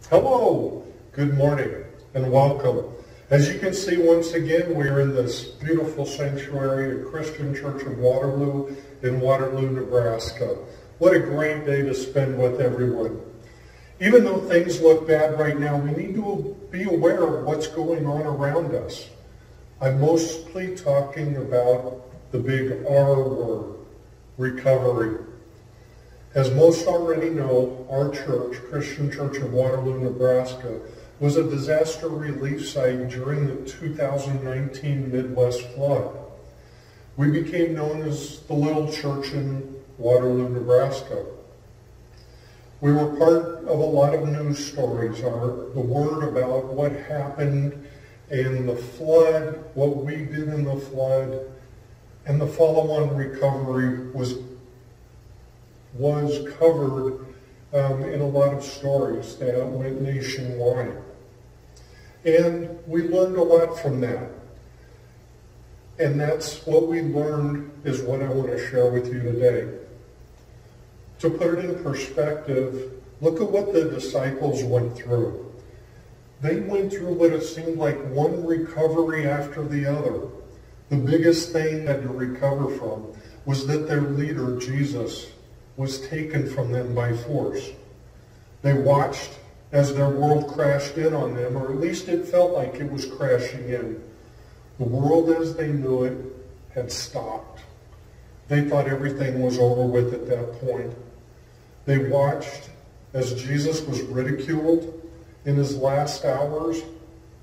Hello, good morning, and welcome. As you can see, once again, we're in this beautiful sanctuary at Christian Church of Waterloo in Waterloo, Nebraska. What a great day to spend with everyone. Even though things look bad right now, we need to be aware of what's going on around us. I'm mostly talking about the big R word, recovery. As most already know, our church, Christian Church of Waterloo, Nebraska, was a disaster relief site during the 2019 Midwest flood. We became known as the Little Church in Waterloo, Nebraska. We were part of a lot of news stories, the word about what happened in the flood, what we did in the flood, and the follow-on recovery was covered in a lot of stories that went nationwide. And we learned a lot from that. And that's what we learned is what I want to share with you today. To put it in perspective, look at what the disciples went through. They went through what it seemed like one recovery after the other. The biggest thing they had to recover from was that their leader, Jesus, was taken from them by force. They watched as their world crashed in on them, or at least it felt like it was crashing in. The world as they knew it had stopped. They thought everything was over with at that point. They watched as Jesus was ridiculed in his last hours,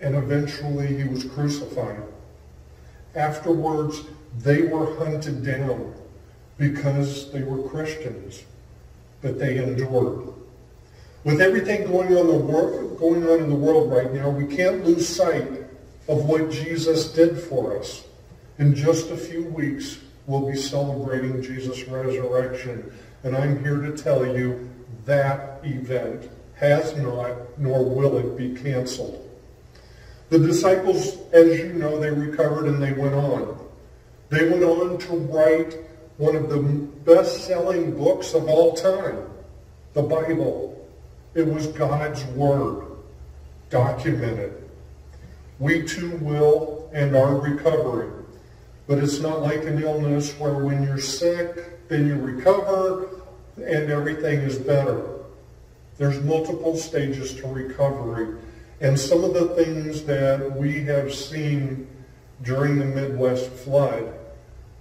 and eventually he was crucified. Afterwards, they were hunted down because they were Christians, but they endured. With everything going on in the world right now, we can't lose sight of what Jesus did for us. In just a few weeks, we'll be celebrating Jesus' resurrection, and I'm here to tell you that event has not, nor will it be canceled. The disciples, as you know, they recovered and they went on. They went on to write one of the best-selling books of all time, the Bible. It was God's Word, documented. We too will and are recovering. But it's not like an illness where when you're sick, then you recover and everything is better. There's multiple stages to recovery. And some of the things that we have seen during the Midwest flood,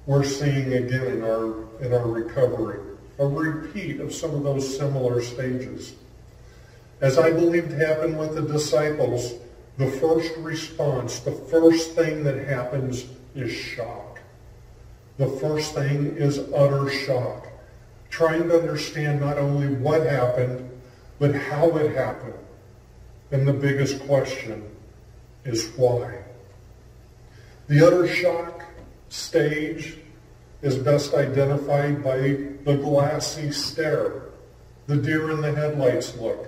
we're seeing again in our recovery. A repeat of some of those similar stages. As I believed happened with the disciples, the first response, the first thing that happens is shock. The first thing is utter shock. Trying to understand not only what happened, but how it happened. And the biggest question is why. The utter shock stage is best identified by the glassy stare, the deer in the headlights look.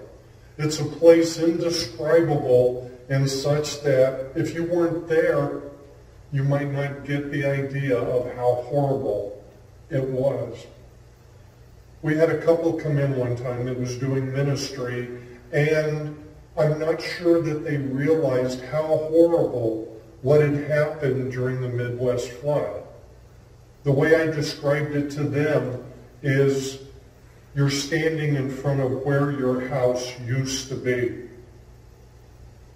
It's a place indescribable and such that if you weren't there, you might not get the idea of how horrible it was. We had a couple come in one time that was doing ministry, and I'm not sure that they realized how horrible what had happened during the Midwest flood. The way I described it to them is you're standing in front of where your house used to be.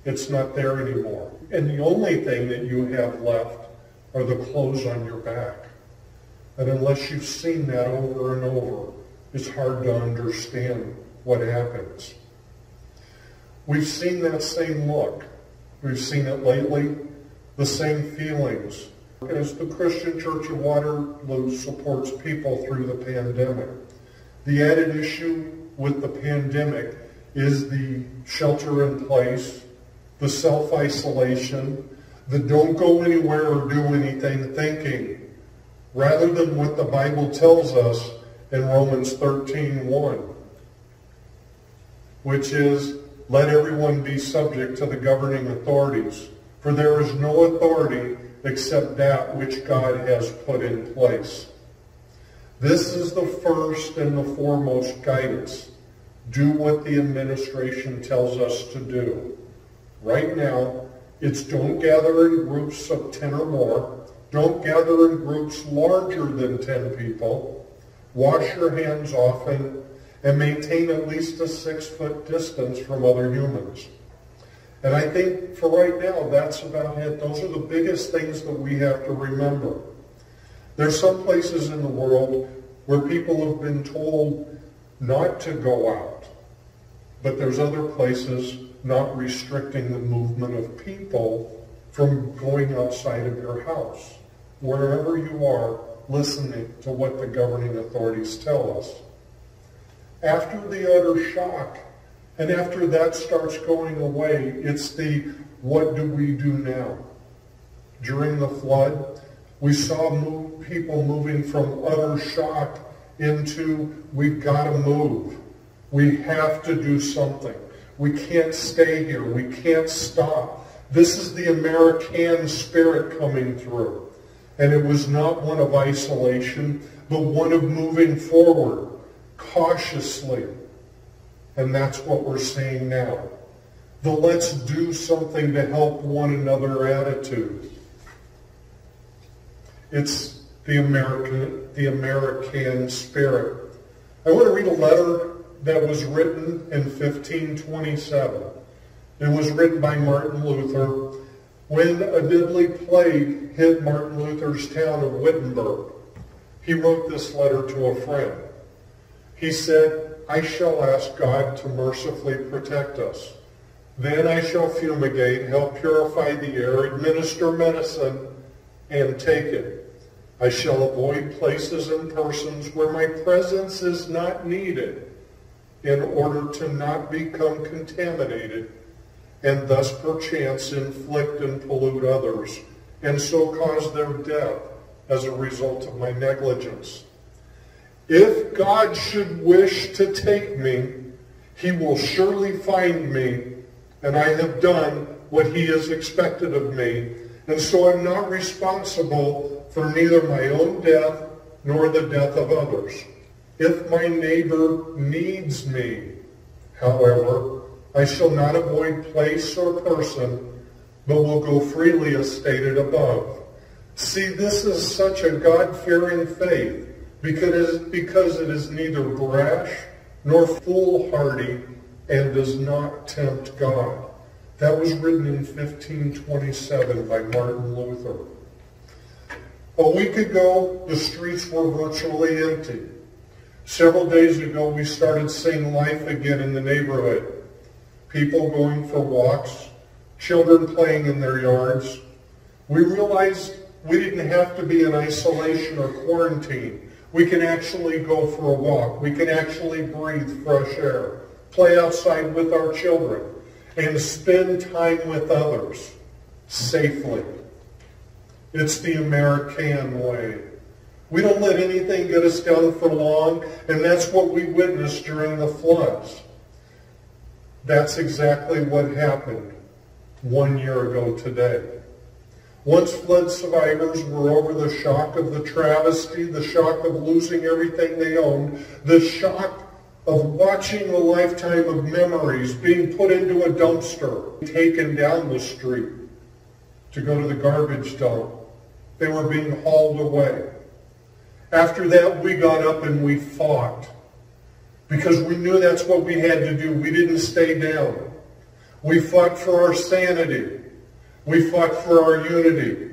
It's not there anymore. And the only thing that you have left are the clothes on your back. And unless you've seen that over and over, it's hard to understand what happens. We've seen that same look. We've seen it lately, the same feelings. As the Christian Church of Waterloo supports people through the pandemic. The added issue with the pandemic is the shelter in place, the self-isolation, the don't go anywhere or do anything thinking, rather than what the Bible tells us in Romans 13:1, which is, let everyone be subject to the governing authorities, for there is no authority except that which God has put in place. This is the first and the foremost guidance. do what the administration tells us to do. Right now, it's don't gather in groups of 10 or more. Don't gather in groups larger than 10 people. Wash your hands often and maintain at least a 6-foot distance from other humans. And I think for right now, that's about it. Those are the biggest things that we have to remember. There's some places in the world where people have been told not to go out. But there's other places not restricting the movement of people from going outside of your house. Wherever you are, listening to what the governing authorities tell us. After the utter shock, and after that starts going away, it's the what do we do now? During the flood, we saw people moving from utter shock into we've got to move. We have to do something. We can't stay here. We can't stop. This is the American spirit coming through. And it was not one of isolation, but one of moving forward, cautiously. And that's what we're seeing now. The let's do something to help one another attitude. It's the American spirit. I want to read a letter that was written in 1527. It was written by Martin Luther when a deadly plague hit Martin Luther's town of Wittenberg. He wrote this letter to a friend. He said, I shall ask God to mercifully protect us. Then I shall fumigate, help purify the air, administer medicine, and take it. I shall avoid places and persons where my presence is not needed, in order to not become contaminated, and thus perchance inflict and pollute others, and so cause their death as a result of my negligence. If God should wish to take me, he will surely find me, and I have done what he has expected of me, and so I'm not responsible for neither my own death nor the death of others. If my neighbor needs me, however, I shall not avoid place or person, but will go freely as stated above. See, this is such a God-fearing faith, because it is neither brash nor foolhardy and does not tempt God. That was written in 1527 by Martin Luther. A week ago, the streets were virtually empty. Several days ago, we started seeing life again in the neighborhood. People going for walks, children playing in their yards. We realized we didn't have to be in isolation or quarantine. We can actually go for a walk. We can actually breathe fresh air, play outside with our children, and spend time with others safely. It's the American way. We don't let anything get us down for long, and that's what we witnessed during the floods. That's exactly what happened 1 year ago today. Once flood survivors were over the shock of the travesty, the shock of losing everything they owned, the shock of watching a lifetime of memories being put into a dumpster, taken down the street to go to the garbage dump. They were being hauled away. After that, we got up and we fought because we knew that's what we had to do. We didn't stay down. We fought for our sanity. We fought for our unity.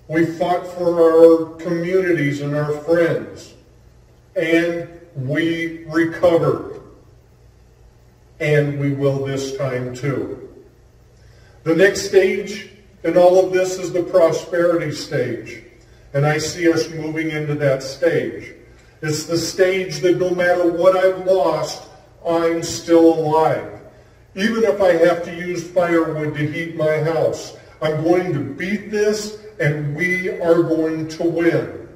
We fought for our communities and our friends. And we recovered. And we will this time too. The next stage in all of this is the prosperity stage. And I see us moving into that stage. It's the stage that no matter what I've lost, I'm still alive. Even if I have to use firewood to heat my house, I'm going to beat this and we are going to win.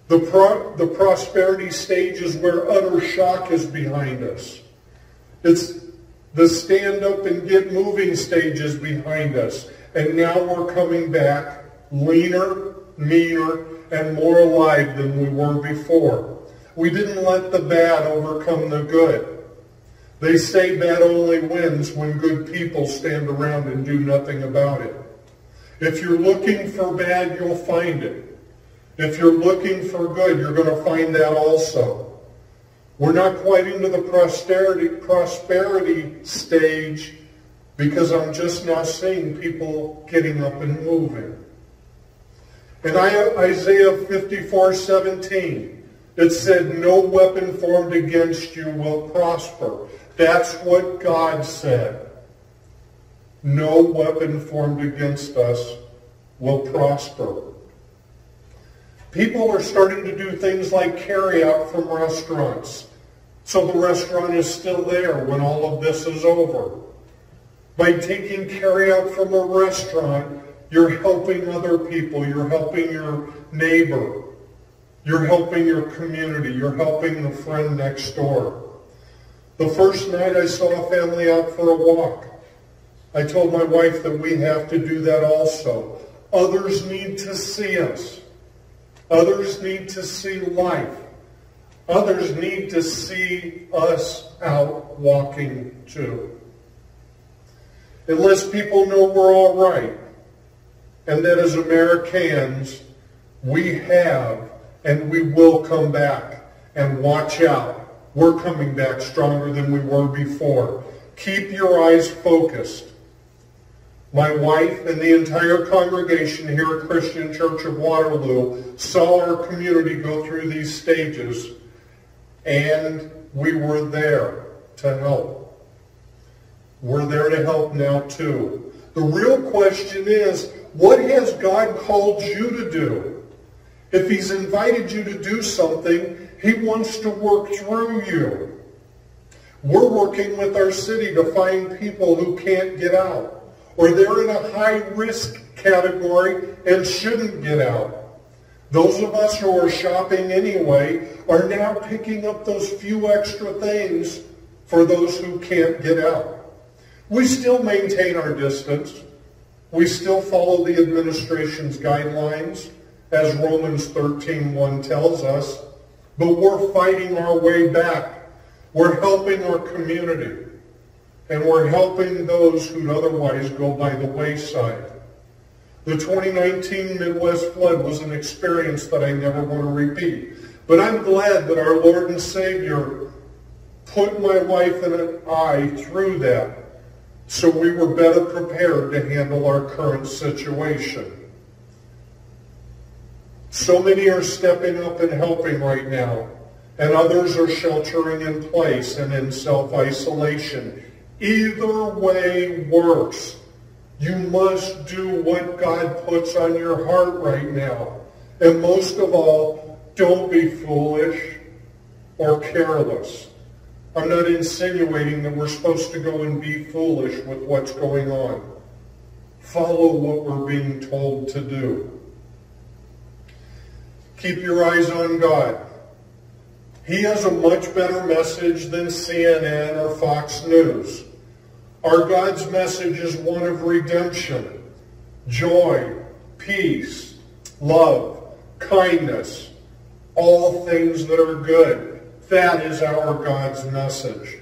The prosperity stage is where utter shock is behind us. It's the stand up and get moving stage is behind us. And now we're coming back leaner, meaner, and more alive than we were before. We didn't let the bad overcome the good. They say bad only wins when good people stand around and do nothing about it. If you're looking for bad, you'll find it. If you're looking for good, you're going to find that also. We're not quite into the prosperity stage because I'm just now seeing people getting up and moving. In Isaiah 54:17, it said, "No weapon formed against you will prosper." That's what God said. No weapon formed against us will prosper. People are starting to do things like carry out from restaurants. So the restaurant is still there when all of this is over. By taking carry out from a restaurant, you're helping other people. You're helping your neighbor. You're helping your community. You're helping the friend next door. The first night I saw a family out for a walk. I told my wife that we have to do that also. Others need to see us. Others need to see life. Others need to see us out walking too. Unless people know we're all right, and that as Americans, we have and we will come back. And watch out. We're coming back stronger than we were before. Keep your eyes focused. My wife and the entire congregation here at Christian Church of Waterloo saw our community go through these stages, and we were there to help. We're there to help now too. The real question is, what has God called you to do? If He's invited you to do something, He wants to work through you. We're working with our city to find people who can't get out, or they're in a high-risk category and shouldn't get out. Those of us who are shopping anyway are now picking up those few extra things for those who can't get out. We still maintain our distance. We still follow the administration's guidelines, as Romans 13:1 tells us, but we're fighting our way back. We're helping our community, and we're helping those who'd otherwise go by the wayside. The 2019 Midwest flood was an experience that I never want to repeat, but I'm glad that our Lord and Savior put my wife and I through that, so we were better prepared to handle our current situation. So many are stepping up and helping right now, and others are sheltering in place and in self-isolation. Either way works. You must do what God puts on your heart right now. And most of all, don't be foolish or careless. I'm not insinuating that we're supposed to go and be foolish with what's going on. Follow what we're being told to do. Keep your eyes on God. He has a much better message than CNN or Fox News. Our God's message is one of redemption, joy, peace, love, kindness, all things that are good. That is our God's message.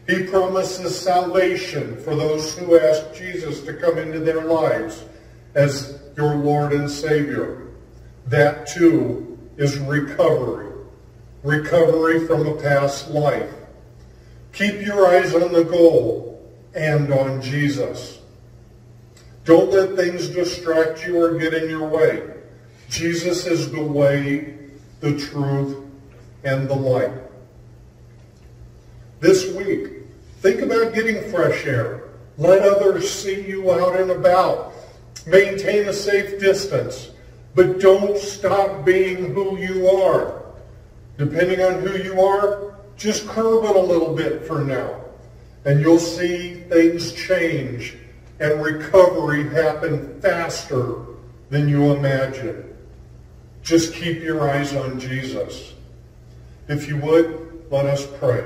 He promises salvation for those who ask Jesus to come into their lives as your Lord and Savior. That too is recovery. Recovery from a past life. Keep your eyes on the goal and on Jesus. Don't let things distract you or get in your way. Jesus is the way, the truth, and the light. This week, think about getting fresh air. Let others see you out and about. Maintain a safe distance, but don't stop being who you are. Depending on who you are, just curb it a little bit for now, and you'll see things change and recovery happen faster than you imagine. Just keep your eyes on Jesus. If you would, let us pray.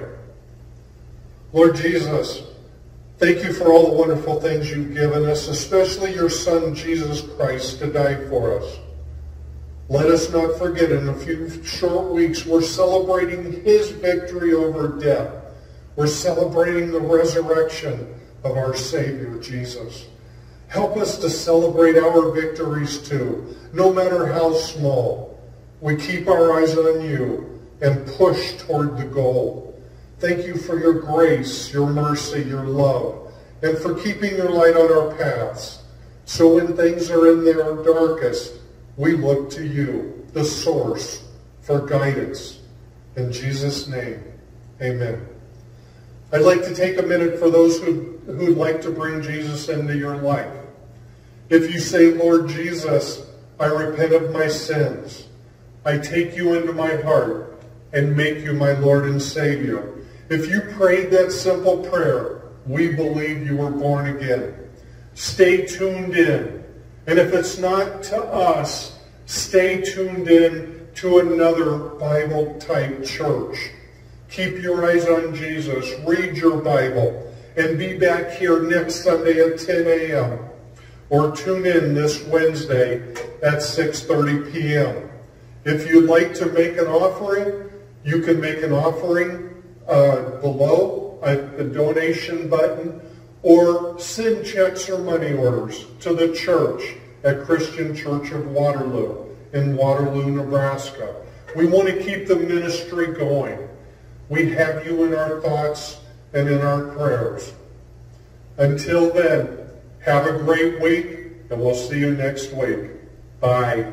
Lord Jesus, thank you for all the wonderful things you've given us, especially your Son, Jesus Christ, to die for us. Let us not forget, in a few short weeks, we're celebrating his victory over death. We're celebrating the resurrection of our Savior, Jesus. Help us to celebrate our victories too, no matter how small. We keep our eyes on you and push toward the goal. Thank you for your grace, your mercy, your love, and for keeping your light on our paths. So when things are in their darkest, we look to you, the source, for guidance. In Jesus' name, amen. I'd like to take a minute for those who'd like to bring Jesus into your life. If you say, Lord Jesus, I repent of my sins. I take you into my heart and make you my Lord and Savior. If you prayed that simple prayer, we believe you were born again. Stay tuned in. And if it's not to us, stay tuned in to another Bible-type church. Keep your eyes on Jesus. Read your Bible. And be back here next Sunday at 10 a.m. Or tune in this Wednesday at 6:30 p.m. If you'd like to make an offering, you can make an offering below at the donation button, or send checks or money orders to the church at Christian Church of Waterloo in Waterloo, Nebraska. We want to keep the ministry going. We have you in our thoughts and in our prayers. Until then, have a great week, and we'll see you next week. Bye.